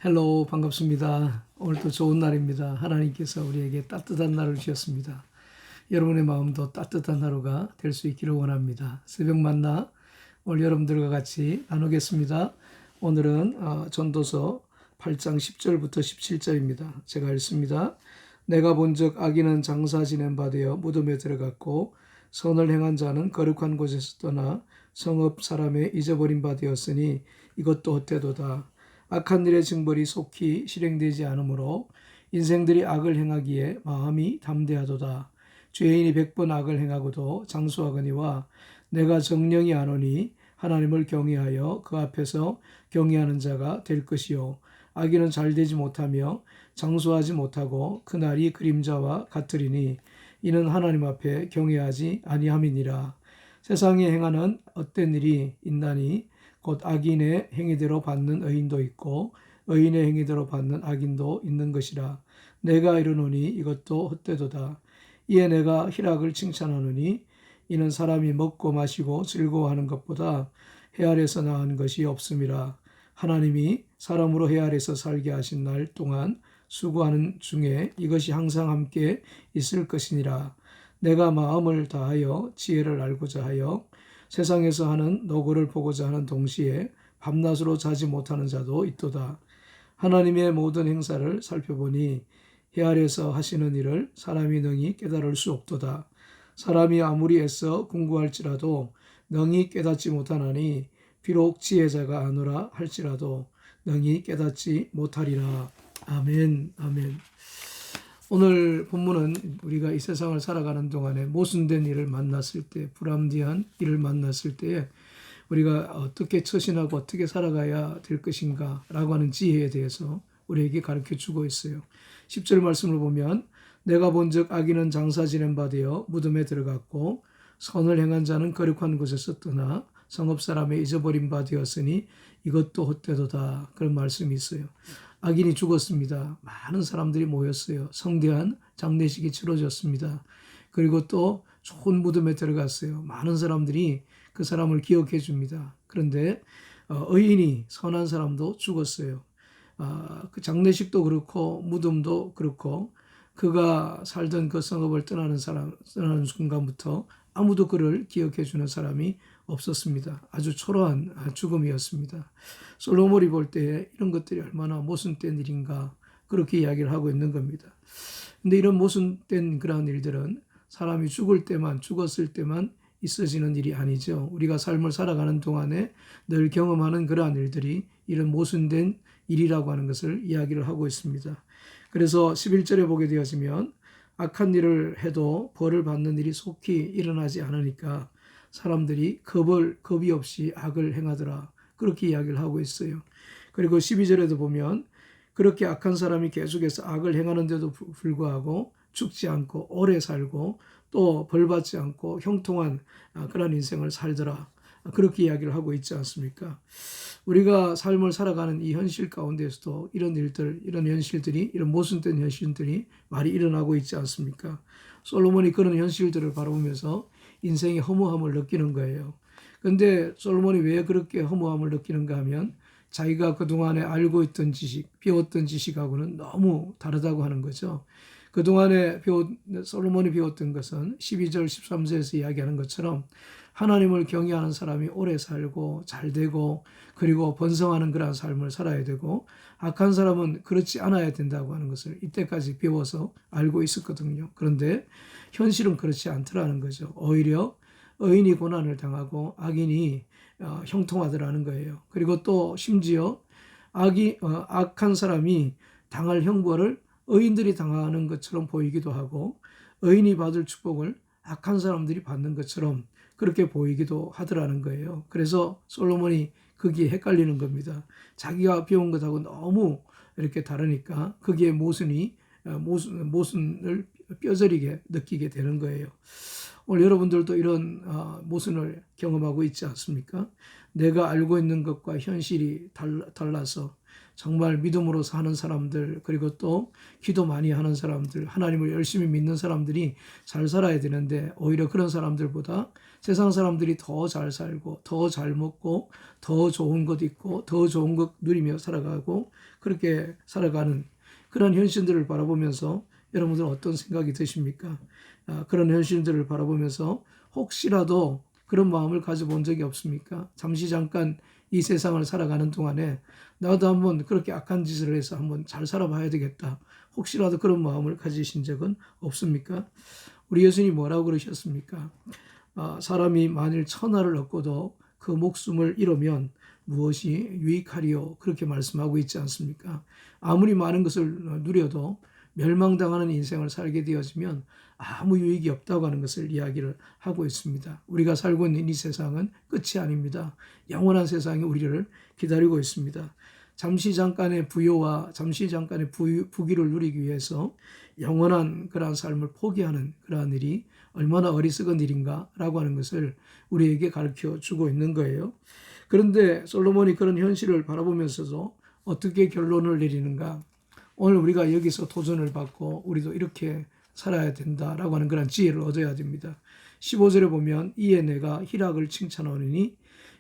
헬로 반갑습니다. 오늘도 좋은 날입니다. 하나님께서 우리에게 따뜻한 날을 주셨습니다. 여러분의 마음도 따뜻한 하루가 될 수 있기를 원합니다. 새벽 만나 오늘 여러분들과 같이 나누겠습니다. 오늘은 전도서 8장 10절부터 17절입니다. 제가 읽습니다. 내가 본즉 악인은 장사 지낸 바 되어 무덤에 들어갔고 선을 행한 자는 거룩한 곳에서 떠나 성읍 사람의 잊어버린 바 되었으니 이것도 헛되도다. 악한 일의 징벌이 속히 실행되지 않으므로 인생들이 악을 행하기에 마음이 담대하도다. 죄인이 100번 악을 행하고도 장수하거니와 내가 정령이 아노니 하나님을 경외하여 그 앞에서 경외하는 자가 될 것이요. 악인은 잘되지 못하며 장수하지 못하고 그날이 그림자와 같으리니 이는 하나님 앞에 경외하지 아니함이니라. 세상에 행하는 헛된 일이 있나니 곧 악인의 행위대로 받는 의인도 있고 의인의 행위대로 받는 악인도 있는 것이라. 내가 이르노니 이것도 헛되도다. 이에 내가 희락을 칭찬하노니 이는 사람이 먹고 마시고 즐거워하는 것보다 해아래서 나은 것이 없음이라. 하나님이 사람으로 해아래서 살게 하신 날 동안 수고하는 중에 이것이 항상 함께 있을 것이니라. 내가 마음을 다하여 지혜를 알고자 하여 세상에서 하는 노고를 보고자 하는 동시에 밤낮으로 자지 못하는 자도 있도다. 하나님의 모든 행사를 살펴보니 해 아래서 하시는 일을 사람이 능히 깨달을 수 없도다. 사람이 아무리 애써 궁구할지라도 능히 깨닫지 못하나니 비록 지혜자가 아노라 할지라도 능히 깨닫지 못하리라. 아멘. 아멘. 오늘 본문은 우리가 이 세상을 살아가는 동안에 모순된 일을 만났을 때, 불합리한 일을 만났을 때 우리가 어떻게 처신하고 어떻게 살아가야 될 것인가 라고 하는 지혜에 대해서 우리에게 가르쳐 주고 있어요. 10절 말씀을 보면 내가 본즉 악인은 장사 지낸 바 되어 무덤에 들어갔고 선을 행한 자는 거룩한 곳에서 떠나 성읍 사람의 잊어버린 바 되었으니 이것도 헛되도다. 그런 말씀이 있어요. 악인이 죽었습니다. 많은 사람들이 모였어요. 성대한 장례식이 치러졌습니다. 그리고 또 좋은 무덤에 들어갔어요. 많은 사람들이 그 사람을 기억해 줍니다. 그런데 의인이 선한 사람도 죽었어요. 그 장례식도 그렇고 무덤도 그렇고 그가 살던 그 성읍을 떠나는 순간부터 아무도 그를 기억해 주는 사람이 없었습니다. 아주 초라한 죽음이었습니다. 솔로몬이 볼 때 이런 것들이 얼마나 모순된 일인가 그렇게 이야기를 하고 있는 겁니다. 근데 이런 모순된 그러한 일들은 사람이 죽었을 때만 있어지는 일이 아니죠. 우리가 삶을 살아가는 동안에 늘 경험하는 그러한 일들이 이런 모순된 일이라고 하는 것을 이야기를 하고 있습니다. 그래서 11절에 보게 되어지면 악한 일을 해도 벌을 받는 일이 속히 일어나지 않으니까 사람들이 겁이 없이 악을 행하더라. 그렇게 이야기를 하고 있어요. 그리고 12절에도 보면 그렇게 악한 사람이 계속해서 악을 행하는데도 불구하고 죽지 않고 오래 살고 또 벌받지 않고 형통한 그런 인생을 살더라. 그렇게 이야기를 하고 있지 않습니까? 우리가 삶을 살아가는 이 현실 가운데서도 이런 일들, 이런 현실들이, 이런 모순된 현실들이 많이 일어나고 있지 않습니까? 솔로몬이 그런 현실들을 바라보면서 인생의 허무함을 느끼는 거예요. 그런데 솔로몬이 왜 그렇게 허무함을 느끼는가 하면 자기가 그동안에 알고 있던 지식, 배웠던 지식하고는 너무 다르다고 하는 거죠. 그동안에 솔로몬이 배웠던 것은 12절, 13절에서 이야기하는 것처럼 하나님을 경외하는 사람이 오래 살고 잘 되고 그리고 번성하는 그런 삶을 살아야 되고 악한 사람은 그렇지 않아야 된다고 하는 것을 이때까지 배워서 알고 있었거든요. 그런데 현실은 그렇지 않더라는 거죠. 오히려 의인이 고난을 당하고 악인이 형통하더라는 거예요. 그리고 또 심지어 악한 사람이 당할 형벌을 의인들이 당하는 것처럼 보이기도 하고 의인이 받을 축복을 악한 사람들이 받는 것처럼 그렇게 보이기도 하더라는 거예요. 그래서 솔로몬이 거기에 헷갈리는 겁니다. 자기가 배운 것하고 너무 이렇게 다르니까 거기에 모순을 뼈저리게 느끼게 되는 거예요. 오늘 여러분들도 이런 모순을 경험하고 있지 않습니까? 내가 알고 있는 것과 현실이 달라서 정말 믿음으로 사는 사람들, 그리고 또 기도 많이 하는 사람들, 하나님을 열심히 믿는 사람들이 잘 살아야 되는데, 오히려 그런 사람들보다 세상 사람들이 더 잘 살고 더 잘 먹고 더 좋은 것 있고 더 좋은 것 누리며 살아가고 그렇게 살아가는 그런 현실들을 바라보면서 여러분들은 어떤 생각이 드십니까? 그런 현실들을 바라보면서 혹시라도 그런 마음을 가져본 적이 없습니까? 잠시 잠깐 이 세상을 살아가는 동안에 나도 한번 그렇게 악한 짓을 해서 한번 잘 살아봐야 되겠다. 혹시라도 그런 마음을 가지신 적은 없습니까? 우리 예수님이 뭐라고 그러셨습니까? 사람이 만일 천하를 얻고도 그 목숨을 잃으면 무엇이 유익하리요? 그렇게 말씀하고 있지 않습니까? 아무리 많은 것을 누려도 멸망당하는 인생을 살게 되어지면 아무 유익이 없다고 하는 것을 이야기를 하고 있습니다. 우리가 살고 있는 이 세상은 끝이 아닙니다. 영원한 세상이 우리를 기다리고 있습니다. 잠시 잠깐의 부요와 잠시 잠깐의 부귀를 누리기 위해서 영원한 그러한 삶을 포기하는 그러한 일이 얼마나 어리석은 일인가라고 하는 것을 우리에게 가르쳐 주고 있는 거예요. 그런데 솔로몬이 그런 현실을 바라보면서도 어떻게 결론을 내리는가? 오늘 우리가 여기서 도전을 받고 우리도 이렇게 살아야 된다라고 하는 그런 지혜를 얻어야 됩니다. 15절에 보면 이에 내가 희락을 칭찬하노니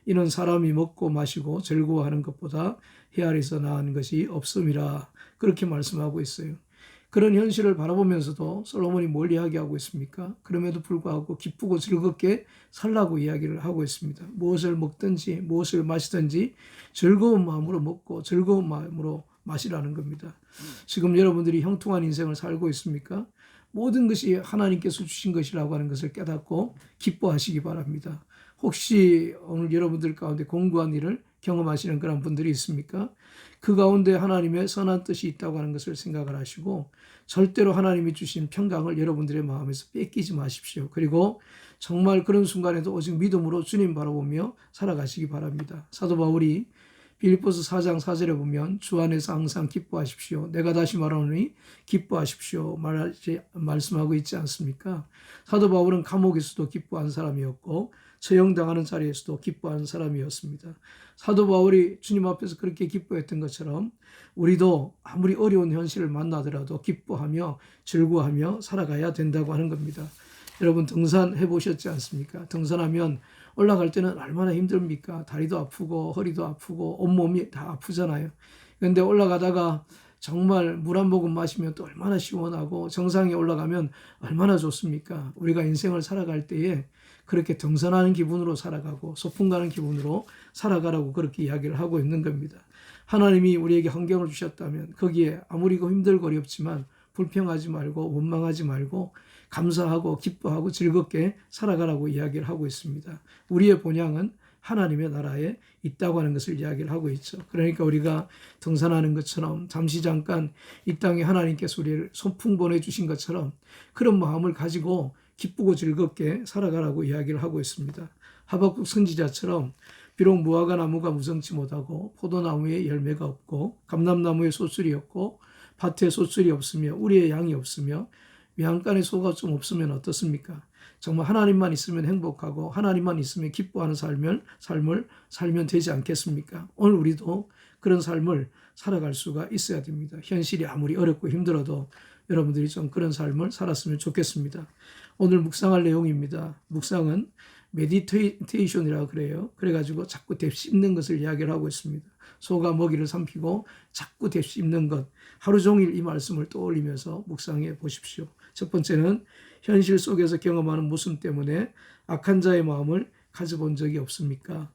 이는 사람이 먹고 마시고 즐거워하는 것보다 헤아리서 나은 것이 없음이라 그렇게 말씀하고 있어요. 그런 현실을 바라보면서도 솔로몬이 뭘 이야기하고 있습니까? 그럼에도 불구하고 기쁘고 즐겁게 살라고 이야기를 하고 있습니다. 무엇을 먹든지 무엇을 마시든지 즐거운 마음으로 먹고 즐거운 마음으로 마시라는 겁니다. 지금 여러분들이 형통한 인생을 살고 있습니까? 모든 것이 하나님께서 주신 것이라고 하는 것을 깨닫고 기뻐하시기 바랍니다. 혹시 오늘 여러분들 가운데 공부한 일을 경험하시는 그런 분들이 있습니까? 그 가운데 하나님의 선한 뜻이 있다고 하는 것을 생각을 하시고 절대로 하나님이 주신 평강을 여러분들의 마음에서 뺏기지 마십시오. 그리고 정말 그런 순간에도 오직 믿음으로 주님 바라보며 살아가시기 바랍니다. 사도 바울이 빌립보서 4장 4절에 보면 주 안에서 항상 기뻐하십시오. 내가 다시 말하노니 기뻐하십시오. 말씀하고 있지 않습니까? 사도 바울은 감옥에서도 기뻐한 사람이었고 처형당하는 자리에서도 기뻐하는 사람이었습니다. 사도 바울이 주님 앞에서 그렇게 기뻐했던 것처럼 우리도 아무리 어려운 현실을 만나더라도 기뻐하며 즐거워하며 살아가야 된다고 하는 겁니다. 여러분 등산해 보셨지 않습니까? 등산하면 올라갈 때는 얼마나 힘듭니까? 다리도 아프고 허리도 아프고 온몸이 다 아프잖아요. 그런데 올라가다가 정말 물 한 모금 마시면 또 얼마나 시원하고 정상에 올라가면 얼마나 좋습니까? 우리가 인생을 살아갈 때에 그렇게 등산하는 기분으로 살아가고 소풍 가는 기분으로 살아가라고 그렇게 이야기를 하고 있는 겁니다. 하나님이 우리에게 환경을 주셨다면 거기에 아무리 힘들고 어렵지만 불평하지 말고 원망하지 말고 감사하고 기뻐하고 즐겁게 살아가라고 이야기를 하고 있습니다. 우리의 본향은 하나님의 나라에 있다고 하는 것을 이야기를 하고 있죠. 그러니까 우리가 등산하는 것처럼 잠시 잠깐 이 땅에 하나님께서 우리를 소풍 보내주신 것처럼 그런 마음을 가지고 기쁘고 즐겁게 살아가라고 이야기를 하고 있습니다. 하박국 선지자처럼 비록 무화과 나무가 무성치 못하고 포도나무에 열매가 없고 감람나무에 소출이 없고 밭에 소출이 없으며 우리의 양이 없으며 외양간에 소가 좀 없으면 어떻습니까? 정말 하나님만 있으면 행복하고 하나님만 있으면 기뻐하는 삶을 살면 되지 않겠습니까? 오늘 우리도 그런 삶을 살아갈 수가 있어야 됩니다. 현실이 아무리 어렵고 힘들어도 여러분들이 좀 그런 삶을 살았으면 좋겠습니다. 오늘 묵상할 내용입니다. 묵상은 메디테이션이라고 그래요. 그래가지고 자꾸 씹는 것을 이야기를 하고 있습니다. 소가 먹이를 삼키고 자꾸 씹는 것. 하루 종일 이 말씀을 떠올리면서 묵상해 보십시오. 첫 번째는 현실 속에서 경험하는 모순 때문에 악한 자의 마음을 가져본 적이 없습니까?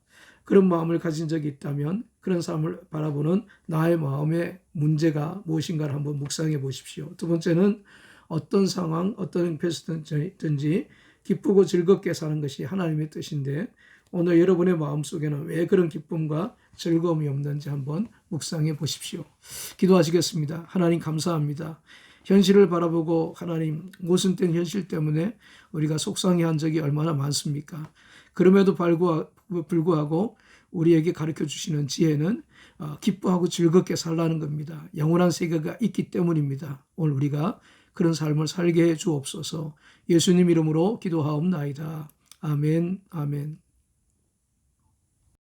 그런 마음을 가진 적이 있다면 그런 삶을 바라보는 나의 마음의 문제가 무엇인가를 한번 묵상해 보십시오. 두 번째는 어떤 상황, 어떤 패스든지 기쁘고 즐겁게 사는 것이 하나님의 뜻인데 오늘 여러분의 마음속에는 왜 그런 기쁨과 즐거움이 없는지 한번 묵상해 보십시오. 기도하시겠습니다. 하나님 감사합니다. 현실을 바라보고 하나님 모순된 현실 때문에 우리가 속상해한 적이 얼마나 많습니까? 그럼에도 불구하고 우리에게 가르쳐 주시는 지혜는 기뻐하고 즐겁게 살라는 겁니다. 영원한 세계가 있기 때문입니다. 오늘 우리가 그런 삶을 살게 해 주옵소서. 예수님 이름으로 기도하옵나이다. 아멘, 아멘.